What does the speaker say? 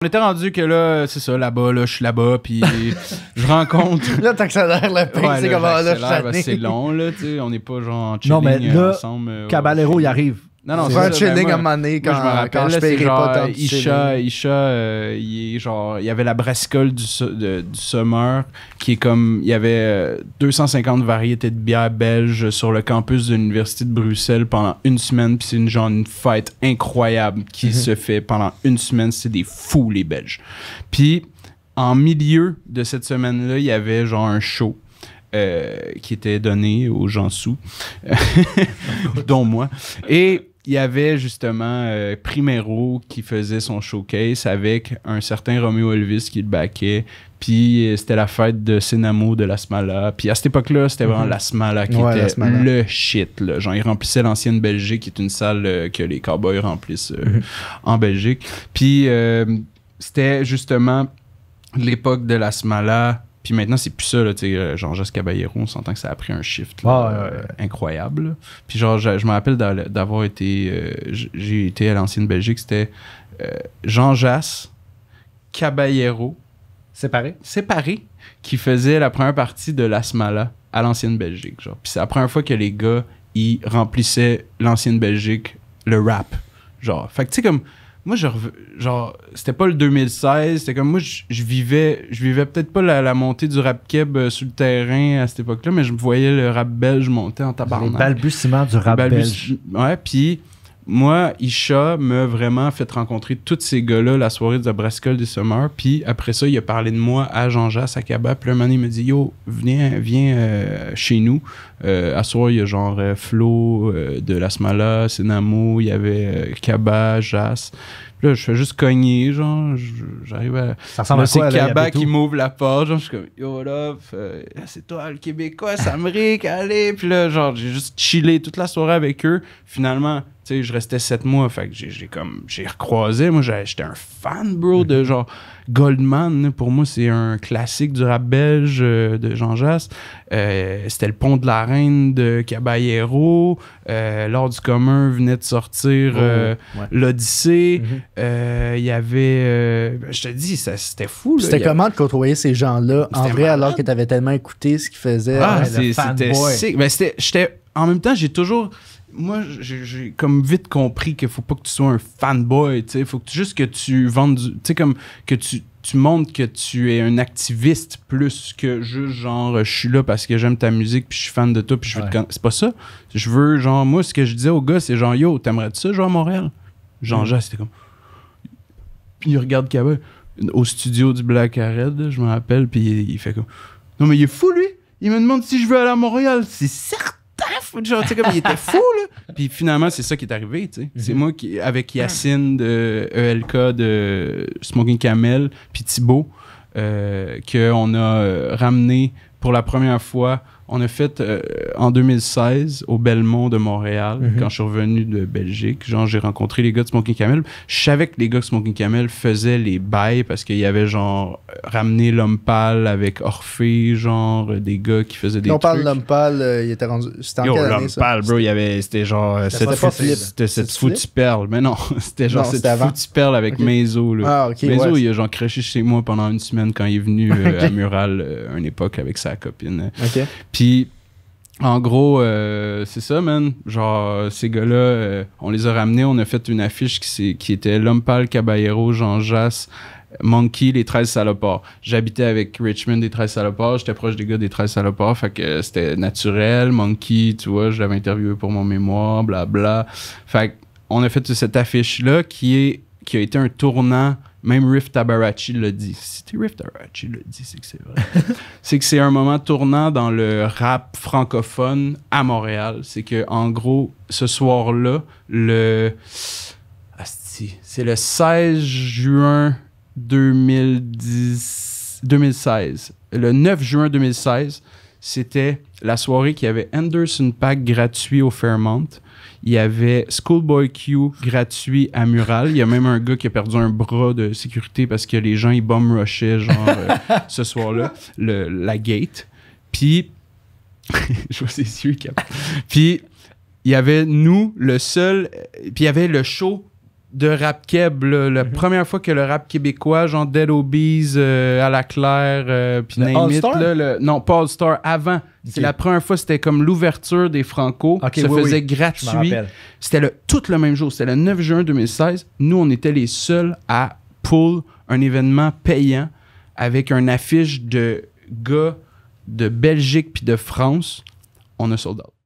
On était rendu que là, c'est ça, là-bas, là, je suis là-bas, puis je rencontre... Là, t'accélères le pace, Ouais, c'est là, comme là, j'accélère, c'est long, là, tu sais, on n'est pas genre en chilling Non, mais là, ensemble. Caballero, il arrive. Non, C'est c'est un ça, chilling ben, à un moment donné moi, je me rappelle, quand je là, c'est paierai genre, pas tant de chilling. Isha, il est genre, il y avait la brassicole du Summer, qui est comme, il y avait 250 variétés de bières belges sur le campus de l'Université de Bruxelles pendant une semaine, puis c'est une fête incroyable qui se fait pendant une semaine, c'est des fous, les Belges. Puis, en milieu de cette semaine-là, il y avait genre un show. Qui était donné aux gens sous, dont moi. Et il y avait justement Primero qui faisait son showcase avec un certain Romeo Elvis qui le backait. Puis c'était la fête de Senamo de la Smala. Puis à cette époque-là, c'était vraiment la Smala qui était le shit. Là. Genre, ils remplissaient l'ancienne Belgique, qui est une salle que les cowboys remplissent en Belgique. Puis c'était justement l'époque de la Smala. Puis maintenant, c'est plus ça, là, tu sais, Jean-Jacques Caballero, on s'entend que ça a pris un shift là, incroyable. Là. Puis genre, je me rappelle d'avoir été... j'ai été à l'ancienne Belgique, c'était Jean-Jacques Caballero... Séparés, qui faisait la première partie de la Smala à l'ancienne Belgique. Genre. Puis c'est la première fois que les gars, ils remplissaient l'ancienne Belgique, le rap. Genre, fait que tu sais, comme... Moi, genre, c'était pas le 2016, c'était comme moi, je vivais peut-être pas la montée du rap keb sur le terrain à cette époque-là, mais je me voyais le rap belge monter en tabarnak. Les balbutiements du rap belge. Ouais, puis moi, Isha m'a vraiment fait rencontrer tous ces gars-là la soirée de la Brassicole des Summers, puis après ça, il a parlé de moi à Jean-Jacques Sakaba, puis un moment donné, il m'a dit « Yo, viens chez nous. À soir, il y a genre Flo de la Smala, Senamo, il y avait Kaba, Jas. » Puis là, je fais juste cogner, genre, j'arrive à... Ça ressemble à quoi, c'est là, Kaba qui m'ouvre la porte, genre, je suis comme « Yo, là, c'est toi, le Québécois, Samric, allez! » Puis là, genre, j'ai juste chillé toute la soirée avec eux. Finalement, tu sais, je restais 7 mois, fait que j'ai recroisé. Moi, j'étais un fan, bro, de genre Goldman. Pour moi, c'est un classique du rap belge de Jean Jass. C'était le Pont de la Reine de Caballero. L'Art du commun venait de sortir l'Odyssée. Il y avait... je te dis, c'était fou. C'était comment de côtoyer ces gens-là en vrai, alors que tu avais tellement écouté ce qu'ils faisaient? C'était sick. Ben, en même temps, j'ai toujours... Moi, j'ai comme vite compris qu'il faut pas que tu sois un fanboy, tu sais. Faut juste que tu vendes du... Tu sais, comme que tu montres que tu es un activiste plus que juste genre je suis là parce que j'aime ta musique puis je suis fan de toi puis je veux te connaître. C'est pas ça. Je veux, genre, moi, ce que je disais aux gars, c'est genre, yo, t'aimerais-tu ça, genre, à Montréal? Jean-Jacques, c'était comme... Puis il regarde Cabal au studio du Black Red, je me rappelle, puis il fait comme... Non, mais il est fou, lui! Il me demande si je veux aller à Montréal. C'est certain! Genre, tu sais, comme il était fou, là. Puis finalement, c'est ça qui est arrivé, tu sais. C'est moi qui, avec Yacine de ELK, de Smoking Camel, puis Thibaut, qu'on a ramené pour la première fois. On a fait en 2016 au Belmont de Montréal, quand je suis revenu de Belgique. Genre, j'ai rencontré les gars de Smoking Camel. Je savais que les gars de Smoking Camel faisaient les bails parce qu'il y avait genre ramené l'Homme Pâle avec Orphée, genre des gars qui faisaient des trucs. On parle de l'Homme Pâle, il était rendu... C'était en quelle année, ça? L'Homme Pâle, bro, c'était genre cette foutue perle. Mais non, c'était genre cette foutue perle avec Meizo. Meizo, il a genre crashé chez moi pendant une semaine quand il est venu à Mural à une époque avec sa copine. Puis, en gros, c'est ça, man. Genre, ces gars-là, on les a ramenés. On a fait une affiche qui était L'Homme Pâle, Caballero, Jean Jass, Monkey, les 13 salopards. J'habitais avec Richmond des 13 salopards. J'étais proche des gars des 13 salopards. Fait que c'était naturel. Monkey, tu vois, je l'avais interviewé pour mon mémoire, blabla. Fait qu'on a fait cette affiche-là qui a été un tournant. Même Riff Tabarachi l'a dit. Si Riff Tabarachi l'a dit, c'est que c'est vrai. C'est que c'est un moment tournant dans le rap francophone à Montréal. C'est que en gros, ce soir-là, c'est le 16 juin 2016. Le 9 juin 2016, c'était la soirée qui avait Anderson .Paak gratuit au Fairmont. Il y avait Schoolboy Q gratuit à Mural. Il y a même un gars qui a perdu un bras de sécurité parce que les gens, ils bomb rushaient, genre, ce soir-là, la gate. Puis, je vois ses yeux. Puis, il y avait nous, le seul... Puis, il y avait le show de rap keb, là, la première fois que le rap québécois, genre Dead Obies, à la Claire, puis name it, là, non, pas All Star, avant. C'est la première fois, c'était comme l'ouverture des Franco, faisait gratuit. C'était tout le même jour, c'était le 9 juin 2016. Nous, on était les seuls à pull un événement payant avec une affiche de gars de Belgique puis de France. On a sold out.